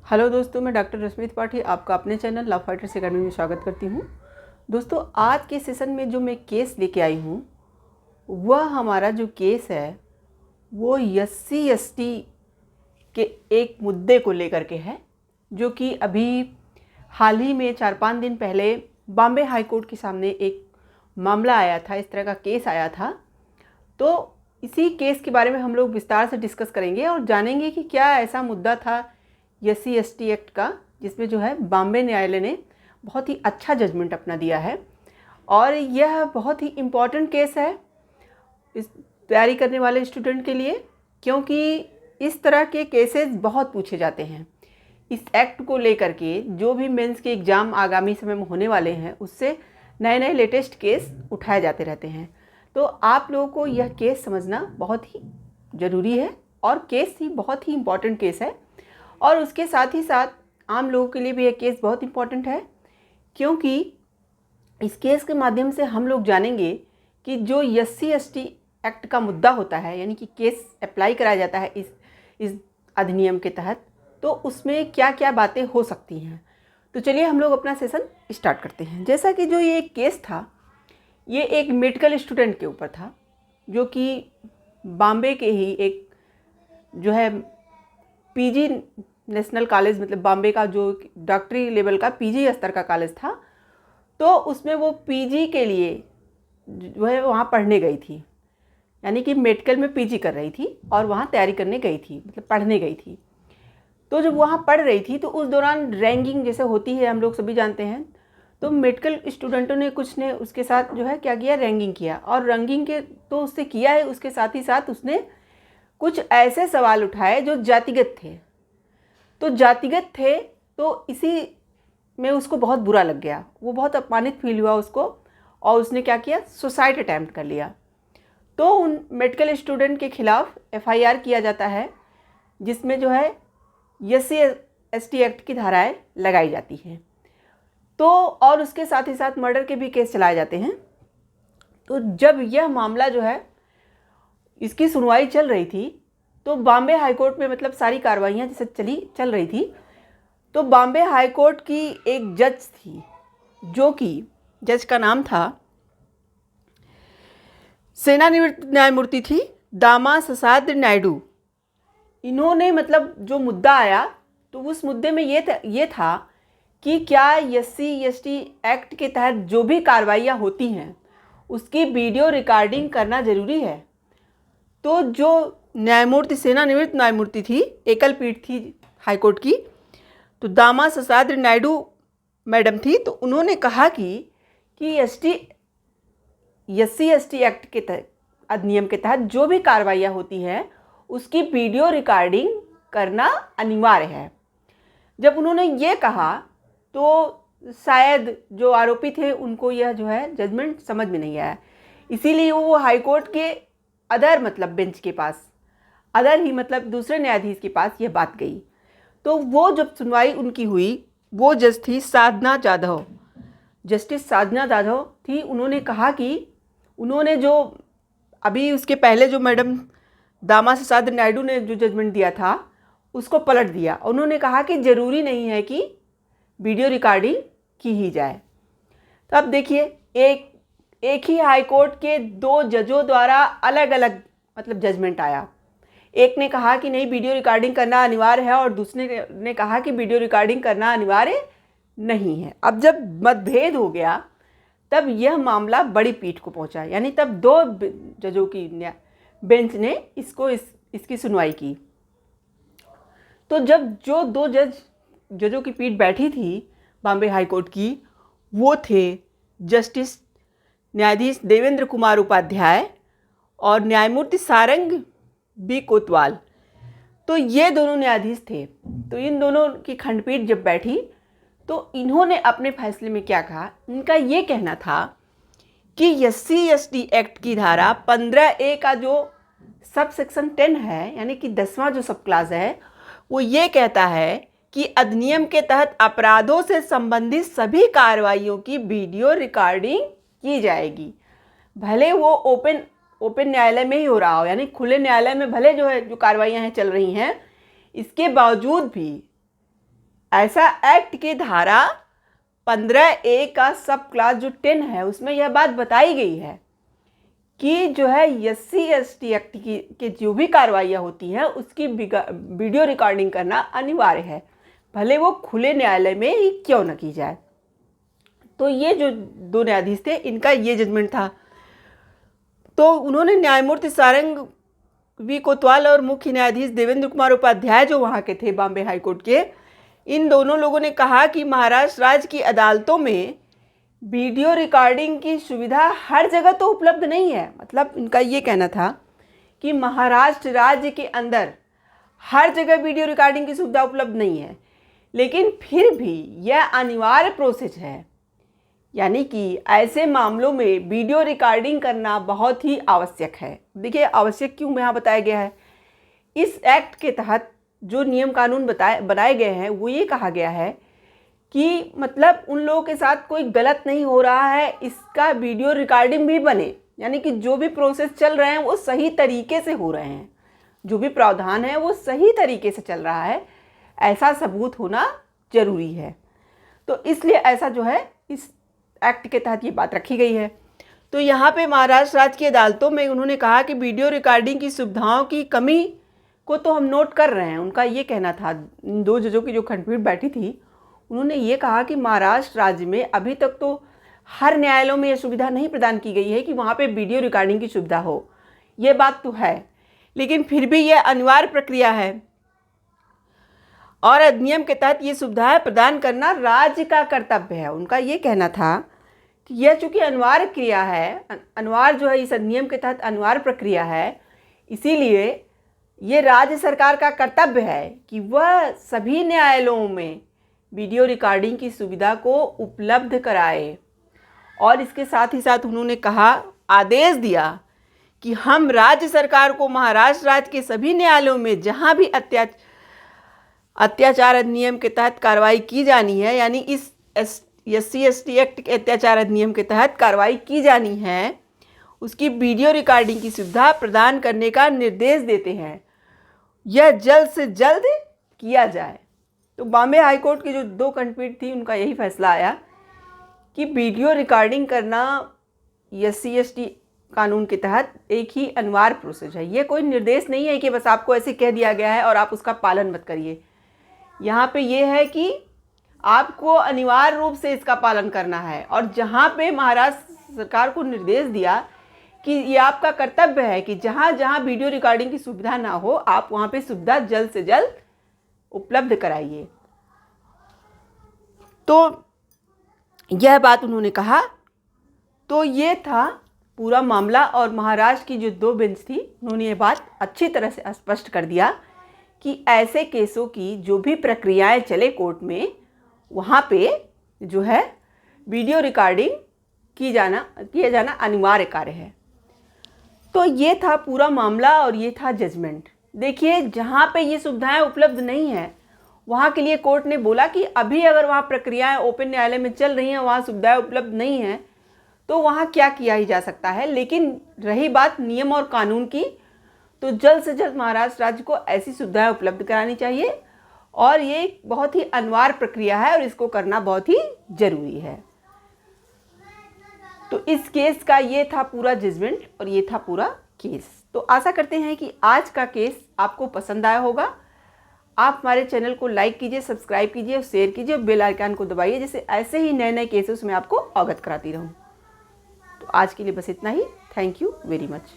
Hello दोस्तों, मैं doctor रश्मि त्रिपाठी आपका अपने चैनल लव फाइटर्स अकेडमी में स्वागत करती हूँ। दोस्तों, आज के सेशन में जो मैं केस लेके आई हूँ वह हमारा जो केस है वो SC/ST के एक मुद्दे को लेकर के है, जो कि अभी हाल ही में 4-5 दिन पहले बॉम्बे हाई कोर्ट के सामने एक मामला आया था, इस तरह का केस आया था। तो इसी केस के बारे में हम लोग विस्तार से डिस्कस करेंगे और जानेंगे कि क्या ऐसा मुद्दा था SC/ST एक्ट का, जिसमें जो है बॉम्बे न्यायालय ने बहुत ही अच्छा जजमेंट अपना दिया है। और यह बहुत ही इम्पॉर्टेंट केस है इस तैयारी करने वाले स्टूडेंट के लिए, क्योंकि इस तरह के केसेस बहुत पूछे जाते हैं। इस एक्ट को लेकर के जो भी मेंस के एग्ज़ाम आगामी समय में होने वाले हैं, उससे नए नए लेटेस्ट केस उठाए जाते रहते हैं। तो आप लोगों को यह केस समझना बहुत ही ज़रूरी है और केस ही बहुत ही इम्पॉर्टेंट केस है। और उसके साथ ही साथ आम लोगों के लिए भी यह केस बहुत इम्पॉर्टेंट है, क्योंकि इस केस के माध्यम से हम लोग जानेंगे कि जो SC/ST एक्ट का मुद्दा होता है, यानी कि केस अप्लाई कराया जाता है इस अधिनियम के तहत, तो उसमें क्या क्या बातें हो सकती हैं। तो चलिए हम लोग अपना सेशन स्टार्ट करते हैं। जैसा कि जो ये केस था, ये एक मेडिकल स्टूडेंट के ऊपर था, जो कि बॉम्बे के ही एक जो है PG नेशनल कॉलेज, मतलब बॉम्बे का जो डॉक्टरी लेवल का PG स्तर का कॉलेज था। तो उसमें वो PG के लिए जो है वहाँ पढ़ने गई थी, यानी कि मेडिकल में PG कर रही थी और वहाँ तैयारी करने गई थी, मतलब पढ़ने गई थी। तो जब वहाँ पढ़ रही थी तो उस दौरान रैंकिंग जैसे होती है, हम लोग सभी जानते हैं। तो मेडिकल स्टूडेंटों ने कुछ ने उसके साथ जो है क्या किया, रैंकिंग किया। और रैंकिंग के तो उससे किया है, उसके साथ ही साथ उसने कुछ ऐसे सवाल उठाए जो जातिगत थे। तो जातिगत थे तो इसी में उसको बहुत बुरा लग गया, वो बहुत अपमानित फील हुआ उसको, और उसने क्या किया, सुसाइड अटैम्प्ट कर लिया। तो उन मेडिकल स्टूडेंट के खिलाफ FIR किया जाता है, जिसमें जो है SC/ST एक्ट की धाराएं लगाई जाती हैं। तो और उसके साथ ही साथ मर्डर के भी केस चलाए जाते हैं। तो जब यह मामला जो है इसकी सुनवाई चल रही थी, तो बॉम्बे हाई कोर्ट में मतलब सारी कार्रवाइयाँ जैसे चल रही थी, तो बॉम्बे हाई कोर्ट की एक जज थी, जो कि जज का नाम था सेवानिवृत्त न्यायमूर्ति थी दामा ससाद्र नायडू। इन्होंने मतलब जो मुद्दा आया, तो उस मुद्दे में ये था कि क्या SC/ST एक्ट के तहत जो भी कार्रवाइयाँ होती हैं उसकी वीडियो रिकॉर्डिंग करना ज़रूरी है। तो जो न्यायमूर्ति सेवानिवृत्त न्यायमूर्ति थी, एकल पीठ थी हाई कोर्ट की, तो दामा ससाद्र नायडू मैडम थी। तो उन्होंने कहा कि SC/ST एक्ट के तहत, अधिनियम के तहत जो भी कार्रवाइयाँ होती हैं उसकी वीडियो रिकॉर्डिंग करना अनिवार्य है। जब उन्होंने ये कहा तो शायद जो आरोपी थे उनको यह जो है जजमेंट समझ में नहीं आया, इसीलिए वो हाई कोर्ट के अदर मतलब बेंच के पास, अदर ही मतलब दूसरे न्यायाधीश के पास यह बात गई। तो वो जब सुनवाई उनकी हुई, वो जज थी साधना जाधव, जस्टिस साधना जाधव थी। उन्होंने कहा कि उन्होंने जो अभी उसके पहले जो मैडम दामा ससाद्र नायडू ने जो जजमेंट दिया था उसको पलट दिया। उन्होंने कहा कि ज़रूरी नहीं है कि वीडियो रिकॉर्डिंग की ही जाए। तो अब देखिए, एक ही हाई कोर्ट के 2 जजों द्वारा अलग अलग मतलब जजमेंट आया। एक ने कहा कि नहीं, वीडियो रिकॉर्डिंग करना अनिवार्य है, और दूसरे ने कहा कि वीडियो रिकॉर्डिंग करना अनिवार्य नहीं है। अब जब मतभेद हो गया, तब यह मामला बड़ी पीठ को पहुंचा, यानी तब 2 जजों की बेंच ने इसकी सुनवाई की। तो जब जो 2 जजों की पीठ बैठी थी बॉम्बे हाई कोर्ट की, वो थे जस्टिस न्यायाधीश देवेंद्र कुमार उपाध्याय और न्यायमूर्ति सारंग बी कोतवाल। तो ये दोनों न्यायाधीश थे। तो इन दोनों की खंडपीठ जब बैठी, तो इन्होंने अपने फैसले में क्या कहा, इनका ये कहना था कि SC/ST एक्ट की धारा 15A का जो सब सेक्शन 10 है, यानी कि 10वां जो सब क्लास है, वो ये कहता है कि अधिनियम के तहत अपराधों से संबंधित सभी कार्रवाइयों की वीडियो रिकॉर्डिंग की जाएगी, भले वो ओपन न्यायालय में ही हो रहा हो, यानी खुले न्यायालय में भले जो है जो कार्रवाइयाँ हैं चल रही हैं, इसके बावजूद भी ऐसा एक्ट की धारा 15A का सब क्लास जो 10 है उसमें यह बात बताई गई है कि जो है SC/ST एक्ट की जो भी कार्रवाइयाँ होती हैं उसकी वीडियो रिकॉर्डिंग करना अनिवार्य है, भले वो खुले न्यायालय में ही क्यों न की जाए। तो ये जो 2 न्यायाधीश थे इनका ये जजमेंट था। तो उन्होंने न्यायमूर्ति सारंग वी कोतवाल और मुख्य न्यायाधीश देवेंद्र कुमार उपाध्याय जो वहाँ के थे बॉम्बे हाईकोर्ट के, इन दोनों लोगों ने कहा कि महाराष्ट्र राज्य की अदालतों में वीडियो रिकॉर्डिंग की सुविधा हर जगह तो उपलब्ध नहीं है। मतलब इनका ये कहना था कि महाराष्ट्र राज्य के अंदर हर जगह वीडियो रिकॉर्डिंग की सुविधा उपलब्ध नहीं है, लेकिन फिर भी यह अनिवार्य प्रोसेस है, यानी कि ऐसे मामलों में वीडियो रिकॉर्डिंग करना बहुत ही आवश्यक है। देखिए आवश्यक क्यों यहाँ बताया गया है। इस एक्ट के तहत जो नियम कानून बनाए गए हैं वो ये कहा गया है कि मतलब उन लोगों के साथ कोई गलत नहीं हो रहा है, इसका वीडियो रिकॉर्डिंग भी बने, यानी कि जो भी प्रोसेस चल रहे हैं वो सही तरीके से हो रहे हैं, जो भी प्रावधान है वो सही तरीके से चल रहा है, ऐसा सबूत होना जरूरी है। तो इसलिए ऐसा जो है इस एक्ट के तहत ये बात रखी गई है। तो यहाँ पे महाराष्ट्र राज्य की अदालतों में उन्होंने कहा कि वीडियो रिकॉर्डिंग की सुविधाओं की कमी को तो हम नोट कर रहे हैं। उनका ये कहना था, 2 जजों की जो खंडपीठ बैठी थी उन्होंने ये कहा कि महाराष्ट्र राज्य में अभी तक तो हर न्यायालयों में ये सुविधा नहीं प्रदान की गई है कि वहाँ पे वीडियो रिकॉर्डिंग की सुविधा हो। ये बात तो है, लेकिन फिर भी यह अनिवार्य प्रक्रिया है और अधिनियम के तहत ये सुविधाएं प्रदान करना राज्य का कर्तव्य है। उनका ये कहना था कि यह चूँकि अनिवार्य क्रिया है, अनिवार्य जो है इस अधिनियम के तहत अनिवार्य प्रक्रिया है, इसीलिए ये राज्य सरकार का कर्तव्य है कि वह सभी न्यायालयों में वीडियो रिकॉर्डिंग की सुविधा को उपलब्ध कराए। और इसके साथ ही साथ उन्होंने कहा, आदेश दिया कि हम राज्य सरकार को महाराष्ट्र राज्य के सभी न्यायालयों में जहां भी अत्याचार अधिनियम के तहत कार्रवाई की जानी है, यानी इस SC/ST एक्ट के अत्याचार अधिनियम के तहत कार्रवाई की जानी है, उसकी वीडियो रिकॉर्डिंग की सुविधा प्रदान करने का निर्देश देते हैं, यह जल्द से जल्द किया जाए। तो बॉम्बे हाईकोर्ट की जो 2 खंडपीठ थी उनका यही फैसला आया कि वीडियो रिकॉर्डिंग करना SC/ST कानून के तहत एक ही अनिवार्य प्रोसेस है। ये कोई निर्देश नहीं है कि बस आपको ऐसे कह दिया गया है और आप उसका पालन मत करिए। यहाँ पे ये है कि आपको अनिवार्य रूप से इसका पालन करना है, और जहाँ पे महाराष्ट्र सरकार को निर्देश दिया कि ये आपका कर्तव्य है कि जहाँ जहाँ वीडियो रिकॉर्डिंग की सुविधा ना हो आप वहाँ पे सुविधा जल्द से जल्द उपलब्ध कराइए। तो यह बात उन्होंने कहा। तो ये था पूरा मामला, और महाराष्ट्र की जो 2 बेंच थी उन्होंने ये बात अच्छी तरह से स्पष्ट कर दिया कि ऐसे केसों की जो भी प्रक्रियाएं चले कोर्ट में, वहाँ पे जो है वीडियो रिकॉर्डिंग किया जाना अनिवार्य कार्य है। तो ये था पूरा मामला और ये था जजमेंट। देखिए जहाँ पे ये सुविधाएं उपलब्ध नहीं है वहाँ के लिए कोर्ट ने बोला कि अभी अगर वहाँ प्रक्रियाएं ओपन न्यायालय में चल रही हैं, वहाँ सुविधाएं उपलब्ध नहीं हैं, तो वहाँ क्या किया ही जा सकता है। लेकिन रही बात नियम और कानून की, तो जल्द से जल्द महाराष्ट्र राज्य को ऐसी सुविधाएं उपलब्ध करानी चाहिए, और ये बहुत ही अनिवार्य प्रक्रिया है और इसको करना बहुत ही ज़रूरी है। तो इस केस का ये था पूरा जजमेंट और ये था पूरा केस। तो आशा करते हैं कि आज का केस आपको पसंद आया होगा। आप हमारे चैनल को लाइक कीजिए, सब्सक्राइब कीजिए और शेयर कीजिए और बेल आइकन को दबाइए, जिससे ऐसे ही नए नए केसेस में आपको अवगत कराती रहूं। तो आज के लिए बस इतना ही। Thank you very much.